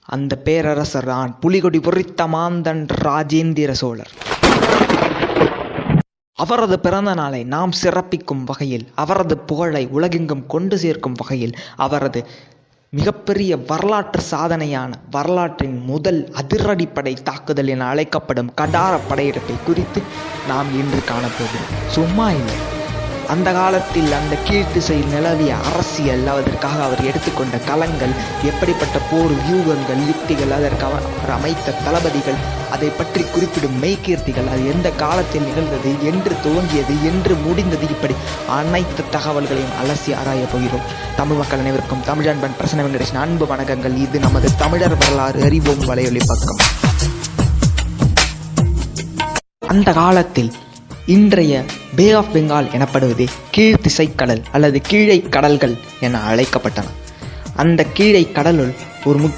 அந்த பேரரசர் தான் புலிகொடி பொறித்த மாந்தன் ராஜேந்திர சோழர். அவரது பிறந்த நாளை நாம் சிறப்பிக்கும் வகையில், அவரது புகழை உலகெங்கும் கொண்டு சேர்க்கும் வகையில், அவரது மிகப்பெரிய வரலாற்று சாதனையான வரலாற்றின் முதல் அதிரடிப்படை தாக்குதல் என அழைக்கப்படும் கடார படையெடுப்பை குறித்து நாம் இன்று காணப்போகிறோம். சும்மா இல்லை, அந்த காலத்தில் அந்த கீழ்த்திசையில் நிலவிய அரசியல், அதற்காக அவர் எடுத்துக்கொண்ட களங்கள், எப்படிப்பட்ட போர் வியூகங்கள், யுக்திகள், அதற்கு அவர் அமைத்த தளபதிகள், அதை பற்றி குறிப்பிடும் மெய்கீர்த்திகள், அது எந்த காலத்தில் நிகழ்ந்தது, என்று துவங்கியது, என்று முடிந்தது, இப்படி அனைத்து தகவல்களையும் அலசி ஆராய போகிறோம். தமிழ் மக்கள் அனைவருக்கும் தமிழன்பன் பிரசன்ன வெங்கடேசன் அன்பு வணக்கங்கள். இது நமது தமிழர் வரலாறு அறிவோம் வலையொலி பக்கம். அந்த காலத்தில் இன்றைய பே ஆஃப் பெங்கால் எனப்படுவது கீழ்த்திசை கடல் அல்லது கீழை கடல்கள் என அழைக்கப்பட்டன. அந்த கீழை கடலுள் ஒரு